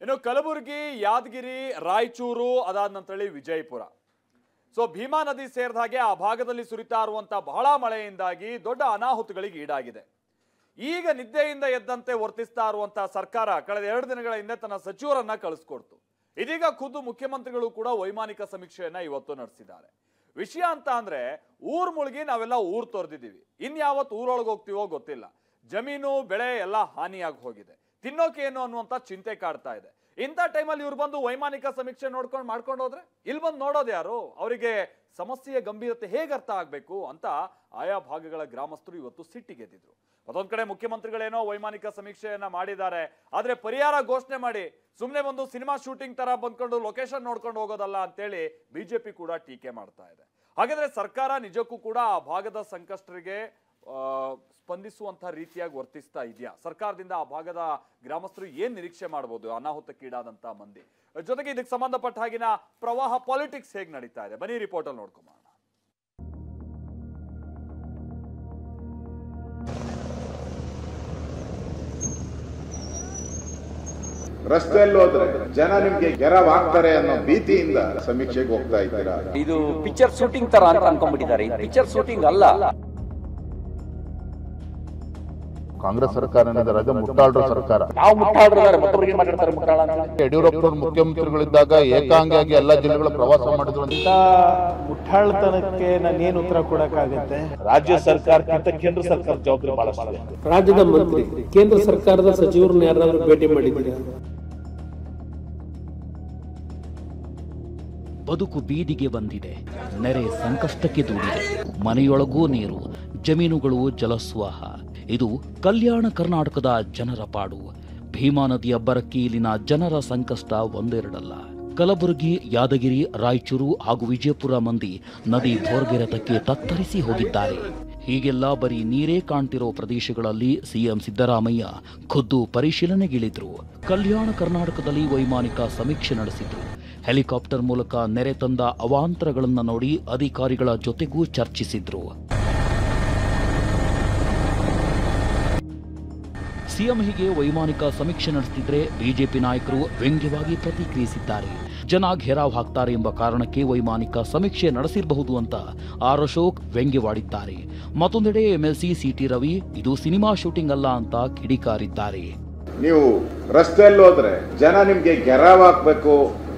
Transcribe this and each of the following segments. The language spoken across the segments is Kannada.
ಇನ್ನು ಕಲಬುರಗಿ, ಯಾದಗಿರಿ, ರಾಯಚೂರು, ಅದಾದ ನಂತರ ವಿಜಯಪುರ. ಸೊ ಭೀಮಾ ನದಿ ಸೇರಿದ ಹಾಗೆ ಆ ಭಾಗದಲ್ಲಿ ಸುರಿತಾ ಇರುವಂತಹ ಬಹಳ ಮಳೆಯಿಂದಾಗಿ ದೊಡ್ಡ ಅನಾಹುತಗಳಿಗೆ ಈಡಾಗಿದೆ. ಈಗ ನಿದ್ದೆಯಿಂದ ಎದ್ದಂತೆ ವರ್ತಿಸ್ತಾ ಇರುವಂತಹ ಸರ್ಕಾರ ಕಳೆದ 2 ದಿನಗಳ ಹಿಂದೆ ತನ್ನ ಸಚಿವರನ್ನ ಕಳಿಸ್ಕೊಡ್ತು. ಇದೀಗ ಖುದ್ದು ಮುಖ್ಯಮಂತ್ರಿಗಳು ಕೂಡ ವೈಮಾನಿಕ ಸಮೀಕ್ಷೆಯನ್ನ ಇವತ್ತು ನಡೆಸಿದ್ದಾರೆ. ವಿಷಯ ಅಂತ ಅಂದ್ರೆ ಊರ್ ಮುಳುಗಿ ನಾವೆಲ್ಲ ಊರ್ ತೊರೆದಿದ್ದೀವಿ, ಇನ್ಯಾವತ್ತು ಊರೊಳಗೆ ಹೋಗ್ತೀವೋ ಗೊತ್ತಿಲ್ಲ. ಜಮೀನು ಬೆಳೆ ಎಲ್ಲ ಹಾನಿಯಾಗಿ ಹೋಗಿದೆ, ತಿನ್ನೋಕೆ ಏನು ಅನ್ನುವಂತ ಚಿಂತೆ ಕಾಡ್ತಾ ಇದೆ. ಇಂಥ ಟೈಮಲ್ಲಿ ಇವ್ರು ಬಂದು ವೈಮಾನಿಕ ಸಮೀಕ್ಷೆ ಮಾಡ್ಕೊಂಡು ಹೋದ್ರೆ ಇಲ್ಲಿ ಬಂದು ನೋಡೋದು ಯಾರು? ಅವರಿಗೆ ಸಮಸ್ಯೆಯ ಗಂಭೀರತೆ ಹೇಗೆ ಅರ್ಥ ಆಗ್ಬೇಕು ಅಂತ ಆಯಾ ಭಾಗಗಳ ಗ್ರಾಮಸ್ಥರು ಇವತ್ತು ಸಿಟ್ಟಿಗೆದ್ದಿದ್ರು. ಮತ್ತೊಂದ್ ಕಡೆ ಮುಖ್ಯಮಂತ್ರಿಗಳೇನೋ ವೈಮಾನಿಕ ಸಮೀಕ್ಷೆಯನ್ನ ಮಾಡಿದ್ದಾರೆ, ಆದ್ರೆ ಪರಿಹಾರ ಘೋಷಣೆ ಮಾಡಿ ಸುಮ್ಮನೆ ಬಂದು ಸಿನಿಮಾ ಶೂಟಿಂಗ್ ತರ ಬಂದ್ಕೊಂಡು ಲೊಕೇಶನ್ ನೋಡ್ಕೊಂಡು ಹೋಗೋದಲ್ಲ ಅಂತೇಳಿ ಬಿಜೆಪಿ ಕೂಡ ಟೀಕೆ ಮಾಡ್ತಾ ಇದೆ. ಹಾಗಾದ್ರೆ ಸರ್ಕಾರ ನಿಜಕ್ಕೂ ಕೂಡ ಆ ಭಾಗದ ಸಂಕಷ್ಟರಿಗೆ ಸ್ಪಂದಿಸುವಂತಹ ರೀತಿಯಾಗಿ ವರ್ತಿಸ್ತಾ ಇದೆಯಾ? ಸರ್ಕಾರದಿಂದ ಆ ಭಾಗದ ಗ್ರಾಮಸ್ಥರು ಏನ್ ನಿರೀಕ್ಷೆ ಮಾಡಬಹುದು ಅನಾಹುತಕ್ಕೀಡಾದಂತಹ ಮಂದಿ? ಜೊತೆಗೆ ಇದಕ್ಕೆ ಸಂಬಂಧಪಟ್ಟ ಹಾಗಿನ ಪ್ರವಾಹ ಪಾಲಿಟಿಕ್ಸ್ ಹೇಗೆ ನಡೀತಾ ಇದೆ, ಬನ್ನಿ ರಿಪೋರ್ಟ್ ಅಲ್ಲಿ ನೋಡ್ಕೊಂಬ. ರಸ್ತೆಯಲ್ಲಿ ಹೋದ್ರೆ ಜನ ನಿಮ್ಗೆ ಗೆರವಾಗ್ತಾರೆ ಅನ್ನೋ ಭೀತಿಯಿಂದ ಸಮೀಕ್ಷೆಗೆ ಹೋಗ್ತಾ ಇದ್ದೀರಾ. ಇದು ಪಿಕ್ಚರ್ ಶೂಟಿಂಗ್ ತರ ಅಂತ ಅನ್ಕೊಂಡ್ಬಿಟ್ಟಿದ್ದಾರೆ. ಪಿಕ್ಚರ್ ಶೂಟಿಂಗ್ ಅಲ್ಲ. ಕಾಂಗ್ರೆಸ್ ಸರ್ಕಾರ ಮುಟ್ಟಾಳ್ರ ಸರ್ಕಾರ. ನಾವು ಮುಟ್ಟಾಳ್ರಿದ್ದಾರೆ, ಮತ್ತೊಬ್ಬರಿಗೆ ಮಾತಾಡ್ತಾರೆ ಮುಟ್ಟಾಳ. ಯಡಿಯೂರಪ್ಪನವರು ಮುಖ್ಯಮಂತ್ರಿಗಳಿದ್ದಾಗ ಏಕಾಂಗಿಯಾಗಿ ಎಲ್ಲಾ ಜಿಲ್ಲೆಗಳ ಪ್ರವಾಸ ಮಾಡಿದ್ರು ಅಂತ ಮುಟ್ಟಾಳ್ತನಕ್ಕೆ ನಾನೇನು ಉತ್ತರ ಕೊಡಕ್ಕಾಗತ್ತೆ? ರಾಜ್ಯ ಸರ್ಕಾರಕ್ಕಿಂತ ಕೇಂದ್ರ ಸರ್ಕಾರ ಜವಾಬ್ದಾರಿ ಬಹಳ. ರಾಜ್ಯದ ಮಂತ್ರಿ, ಕೇಂದ್ರ ಸರ್ಕಾರದ ಸಚಿವರನ್ನ ಯಾರಾದ್ರೂ ಭೇಟಿ ಮಾಡಿದ್ದೀರಾ? ಬದುಕು ಬೀದಿಗೆ ಬಂದಿದೆ, ನೆರೆ ಸಂಕಷ್ಟಕ್ಕೆ ದೂಡಿದೆ, ಮನೆಯೊಳಗೂ ನೀರು, ಜಮೀನುಗಳು ಜಲಸ್ವಾಹ. ಇದು ಕಲ್ಯಾಣ ಕರ್ನಾಟಕದ ಜನರ ಪಾಡು. ಭೀಮಾ ನದಿಯ ಅಬ್ಬರಕ್ಕೆ ಇಲ್ಲಿನ ಜನರ ಸಂಕಷ್ಟ ಒಂದೆರಡಲ್ಲ. ಕಲಬುರಗಿ, ಯಾದಗಿರಿ, ರಾಯಚೂರು ಹಾಗೂ ವಿಜಯಪುರ ಮಂದಿ ನದಿ ಭೋರ್ಗೆರೆತಕ್ಕೆ ತತ್ತರಿಸಿ ಹೋಗಿದ್ದಾರೆ. ಹೀಗೆಲ್ಲ ಬರೀ ನೀರೇ ಕಾಣ್ತಿರೋ ಪ್ರದೇಶಗಳಲ್ಲಿ ಸಿಎಂ ಸಿದ್ದರಾಮಯ್ಯ ಖುದ್ದು ಪರಿಶೀಲನೆಗಿಳಿದ್ರು. ಕಲ್ಯಾಣ ಕರ್ನಾಟಕದಲ್ಲಿ ವೈಮಾನಿಕ ಸಮೀಕ್ಷೆ ನಡೆಸಿದ್ರು. ಹೆಲಿಕಾಪ್ಟರ್ ಮೂಲಕ ನೆರೆ ತಂದ ಅವಾಂತರಗಳನ್ನು ನೋಡಿ ಅಧಿಕಾರಿಗಳ ಜೊತೆಗೂ ಚರ್ಚಿಸಿದ್ರು. ಸಿಎಂ ಹೀಗೆ ವೈಮಾನಿಕ ಸಮೀಕ್ಷೆ ನಡೆಸುತ್ತಿದ್ರೆ ಬಿಜೆಪಿ ನಾಯಕರು ವ್ಯಂಗ್ಯವಾಗಿ ಪ್ರತಿಕ್ರಿಯಿಸಿದ್ದಾರೆ. ಜನ ಘೇರಾವ್ ಹಾಕ್ತಾರೆ ಎಂಬ ಕಾರಣಕ್ಕೆ ವೈಮಾನಿಕ ಸಮೀಕ್ಷೆ ನಡೆಸಿರಬಹುದು ಅಂತ ಆರ್ ಅಶೋಕ್ ವ್ಯಂಗ್ಯವಾಡಿದ್ದಾರೆ. ಮತ್ತೊಂದೆಡೆ ಎಂಎಲ್ಸಿ ಸಿಟಿ ರವಿ ಇದು ಸಿನಿಮಾ ಶೂಟಿಂಗ್ ಅಲ್ಲ ಅಂತ ಕಿಡಿಕಾರಿದ್ದಾರೆ. ನೀವು ರಸ್ತೆಯಲ್ಲಿ ಹೋದ್ರೆ ಜನ ನಿಮ್ಗೆ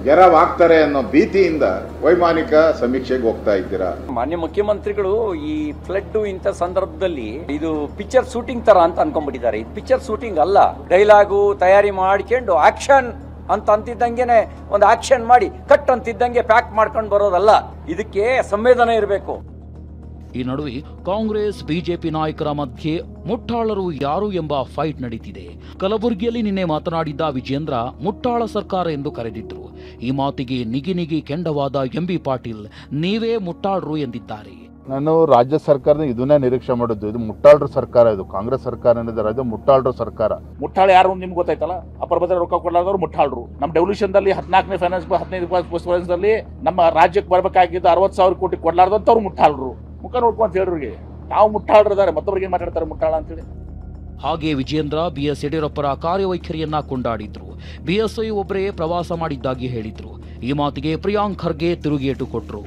ಗೆರವಾಗ್ತಾರೆ ಅನ್ನೋ ಭೀತಿಯಿಂದ ವೈಮಾನಿಕ ಸಮೀಕ್ಷೆಗೆ ಹೋಗ್ತಾ ಇದ್ದೀರಾ. ಮಾನ್ಯ ಮುಖ್ಯಮಂತ್ರಿಗಳು ಈ ಫ್ಲಡ್ ಇಂಥ ಸಂದರ್ಭದಲ್ಲಿ ಇದು ಪಿಕ್ಚರ್ ಶೂಟಿಂಗ್ ತರ ಅಂತ ಅನ್ಕೊಂಡ್ಬಿಟ್ಟಿದ್ದಾರೆ. ಇದು ಪಿಕ್ಚರ್ ಶೂಟಿಂಗ್ ಅಲ್ಲ. ಡೈಲಾಗು ತಯಾರಿ ಮಾಡ್ಕೊಂಡು ಆಕ್ಷನ್ ಅಂತ ಅಂತಿದ್ದಂಗೆನೆ ಒಂದು ಆಕ್ಷನ್ ಮಾಡಿ ಕಟ್ ಅಂತಿದ್ದಂಗೆ ಪ್ಯಾಕ್ ಮಾಡ್ಕೊಂಡು ಬರೋದಲ್ಲ. ಇದಕ್ಕೆ ಸಂವೇದನೆ ಇರಬೇಕು. ಈ ನಡುವೆ ಕಾಂಗ್ರೆಸ್ ಬಿಜೆಪಿ ನಾಯಕರ ಮಧ್ಯೆ ಮುಟ್ಟಾಳರು ಯಾರು ಎಂಬ ಫೈಟ್ ನಡೀತಿದೆ. ಕಲಬುರಗಿಯಲ್ಲಿ ನಿನ್ನೆ ಮಾತನಾಡಿದ್ದ ವಿಜೇಂದ್ರ ಮುಟ್ಟಾಳ ಸರ್ಕಾರ ಎಂದು ಕರೆದಿದ್ರು. ಈ ಮಾತಿಗೆ ನಿಗಿ ಕೆಂಡವಾದ ಎಂಬಿ ಪಾಟೀಲ್ ನೀವೇ ಮುಟ್ಟಾಳರು ಎಂದಿದ್ದಾರೆ. ನಾನು ರಾಜ್ಯ ಸರ್ಕಾರದ ಇದನ್ನೇ ನಿರೀಕ್ಷೆ ಮಾಡಿದ್ದು. ಇದು ಮುಟ್ಟಾಳ್ರ ಸರ್ಕಾರ, ಇದು ಕಾಂಗ್ರೆಸ್ ಸರ್ಕಾರ ರಾಜ್ಯ ಮುಟ್ಟಾಳ್ರ ಸರ್ಕಾರ. ಮುಟ್ಟಾಳ ಯಾರು ನಿಮ್ಗೆ ಗೊತ್ತಾಯ್ತಲ್ಲ. ಅಪರ ಭದ್ರ ರೊಕ್ಕ ಕೊಡಲಾದವ್ರು ಮುಟ್ಟಾಳ್ರು. ನಮ್ಮ ಡೆವಲ್ಯೂಷನ್ ದಲ್ಲಿ 14ನೇ ಫೈನಾನ್ಸ್ 15ನೇ ನಮ್ಮ ರಾಜ್ಯಕ್ಕೆ ಬರ್ಬೇಕಾಗಿದ್ದು 60,000 ಕೋಟಿ ಕೊಡ್ಲಾರ್ದಂತವ್ರು ಮುಟ್ಟಾಳ್ರು. ಮುಖ ನೋಡ್ಕೊಂತ ಹೇಳ್ರಿಗೆ ನಾವು ಮುಟ್ಟಾಳ್ರಿದ್ದಾರೆ, ಮತ್ತೊಬ್ಬರಿಗೆ ಮಾತಾಡ್ತಾರೆ ಮುಟ್ಟಾಳ ಅಂತೇಳಿ. ಹಾಗೆ ವಿಜೇಂದ್ರ ಬಿಎಸ್ ಯಡಿಯೂರಪ್ಪರ ಕಾರ್ಯವೈಖರಿಯನ್ನ ಕೊಂಡಾಡಿದ್ರು. ಬಿಎಸ್ವೈ ಒಬ್ಬರೇ ಪ್ರವಾಸ ಮಾಡಿದ್ದಾಗಿ ಹೇಳಿದ್ರು. ಈ ಮಾತಿಗೆ ಪ್ರಿಯಾಂಕ್ ಖರ್ಗೆ ತಿರುಗೇಟು ಕೊಟ್ರು.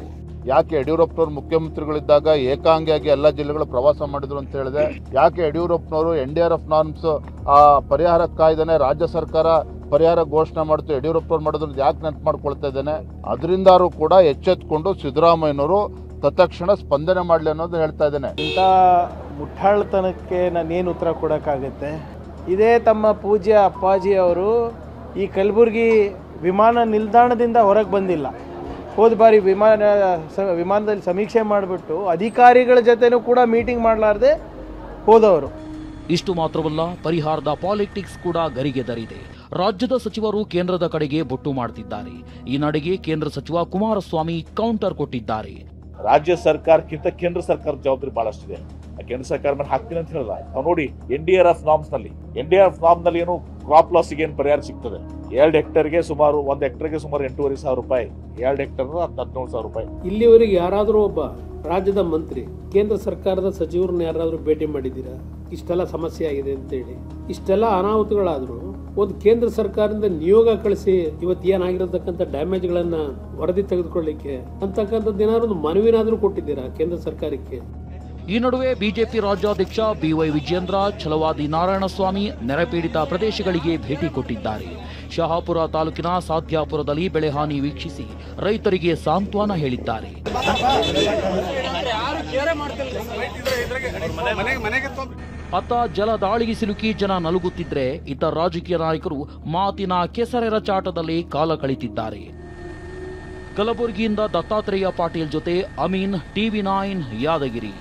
ಯಾಕೆ ಯಡಿಯೂರಪ್ಪನವರು ಮುಖ್ಯಮಂತ್ರಿಗಳಿದ್ದಾಗ ಏಕಾಂಗಿಯಾಗಿ ಎಲ್ಲಾ ಜಿಲ್ಲೆಗಳ ಪ್ರವಾಸ ಮಾಡಿದ್ರು ಅಂತ ಹೇಳಿದೆ? ಯಾಕೆ ಯಡಿಯೂರಪ್ಪನವರು NDRF ನಾರ್ಮ್ಸ್ ಆ ಪರಿಹಾರ ಕಾಯ್ದೆನೆ ರಾಜ್ಯ ಸರ್ಕಾರ ಪರಿಹಾರ ಘೋಷಣೆ ಮಾಡ್ತು, ಯಡಿಯೂರಪ್ಪನವ್ರು ಮಾಡಿದ್ರು ಯಾಕೆ ನೆನಪು ಮಾಡ್ಕೊಳ್ತಾ ಇದ್ದೇನೆ? ಅದರಿಂದಾರು ಕೂಡ ಎಚ್ಚೆತ್ಕೊಂಡು ಸಿದ್ದರಾಮಯ್ಯನವರು ತತ್ಕ್ಷಣ ಸ್ಪಂದನೆ ಮಾಡಲಿ ಅನ್ನೋದು ಹೇಳ್ತಾ ಇದ್ದೇನೆ. ಇಂಥ ಮುಟ್ಟಾಳ್ತನಕ್ಕೆ ನಾನೇನು ಉತ್ತರ ಕೊಡಕ್ಕಾಗತ್ತೆ? ಇದೇ ತಮ್ಮ ಪೂಜ್ಯ ಅಪ್ಪಾಜಿ ಅವರು ಈ ಕಲಬುರಗಿ ವಿಮಾನ ನಿಲ್ದಾಣದಿಂದ ಹೊರಗೆ ಬಂದಿಲ್ಲ. ಹೋದ ಬಾರಿ ವಿಮಾನದಲ್ಲಿ ಸಮೀಕ್ಷೆ ಮಾಡಿಬಿಟ್ಟು ಅಧಿಕಾರಿಗಳ ಜೊತೆನೂ ಕೂಡ ಮೀಟಿಂಗ್ ಮಾಡಲಾರ್ದೆ ಹೋದವರು. ಇಷ್ಟು ಮಾತ್ರವಲ್ಲ, ಪರಿಹಾರದ ಪಾಲಿಟಿಕ್ಸ್ ಕೂಡ ಗರಿಗೆದರಿದೆ. ರಾಜ್ಯದ ಸಚಿವರು ಕೇಂದ್ರದ ಕಡೆಗೆ ಬೊಟ್ಟು ಮಾಡ್ತಿದ್ದಾರೆ. ಈ ನಡೆಗೆ ಕೇಂದ್ರ ಸಚಿವ ಕುಮಾರಸ್ವಾಮಿ ಕೌಂಟರ್ ಕೊಟ್ಟಿದ್ದಾರೆ. ರಾಜ್ಯ ಸರ್ಕಾರಕ್ಕಿಂತ ಕೇಂದ್ರ ಸರ್ಕಾರ ಜವಾಬ್ದಾರಿ ಬಹಳಷ್ಟಿದೆ. ಕೇಂದ್ರ ಸರ್ಕಾರ ಮೇಲೆ ಹಾಕ್ತೀನಿ ಅಂತ ಹೇಳಲ್ಲ. ನಾವು ನೋಡಿ NDRF ನಾರ್ಮ್ಸ್ ನಲ್ಲಿ ಏನು ಕ್ರಾಪ್ ಲಾಸ್ಗೆ ಏನು ಪರಿಹಾರ ಸಿಗ್ತದೆ? 2 ಹೆಕ್ಟರ್ಗೆ ಸುಮಾರು 1 ಹೆಕ್ಟರ್ಗೆ ಸುಮಾರು 8,500 ರೂಪಾಯಿ, 2 ಹೆಕ್ಟರ್ 17,000 ರೂಪಾಯಿ. ಇಲ್ಲಿವರೆಗೆ ಯಾರಾದರೂ ಒಬ್ಬ ರಾಜ್ಯದ ಮಂತ್ರಿ, ಕೇಂದ್ರ ಸರ್ಕಾರದ ಸಚಿವರನ್ನ ಯಾರಾದರೂ ಭೇಟಿ ಮಾಡಿದ್ದೀರಾ? ಇಷ್ಟೆಲ್ಲ ಸಮಸ್ಯೆ ಆಗಿದೆ ಅಂತೇಳಿ, ಇಷ್ಟೆಲ್ಲ ಅನಾಹುತಗಳಾದರೂ ಒಂದು ಕೇಂದ್ರ ಸರ್ಕಾರದಿಂದ ನಿಯೋಗ ಕಳಿಸಿ ಇವತ್ತು ಏನಾಗಿರತಕ್ಕಂಥ ಡ್ಯಾಮೇಜ್ಗಳನ್ನ ವರದಿ ತೆಗೆದುಕೊಳ್ಳಿಕ್ಕೆ ಅಂತಕ್ಕಂಥದ್ದು ಏನಾದ್ರು ಒಂದು ಮನವಿನಾದರೂ ಕೊಟ್ಟಿದ್ದೀರಾ ಕೇಂದ್ರ ಸರ್ಕಾರಕ್ಕೆ? ಈ ನಡುವೆ ಬಿಜೆಪಿ ರಾಜ್ಯಾಧ್ಯಕ್ಷ ಬಿವೈ ವಿಜಯೇಂದ್ರ ಛಲವಾದಿ ನಾರಾಯಣಸ್ವಾಮಿ ನೆರೆಪೀಡಿತ ಪ್ರದೇಶಗಳಿಗೆ ಭೇಟಿ ಕೊಟ್ಟಿದ್ದಾರೆ. ಶಹಾಪುರ ತಾಲೂಕಿನ ಸಾಧ್ಯಾಪುರದಲ್ಲಿ ಬೆಳೆ ಹಾನಿ ವೀಕ್ಷಿಸಿ ರೈತರಿಗೆ ಸಾಂತ್ವನ ಹೇಳಿದ್ದಾರೆ. ಅತ್ತ ಜಲ ದಾಳಿಗೆ ಸಿಲುಕಿ ಜನ ನಲುಗುತ್ತಿದ್ರೆ ಇತರ ರಾಜಕೀಯ ನಾಯಕರು ಮಾತಿನ ಕೆಸರೆರಚಾಟದಲ್ಲಿ ಕಾಲ ಕಳೆದಿದ್ದಾರೆ. ಕಲಬುರಗಿಯಿಂದ ದತ್ತಾತ್ರೇಯ ಪಾಟೀಲ್ ಜೊತೆ ಅಮೀನ್, TV9 ಯಾದಗಿರಿ.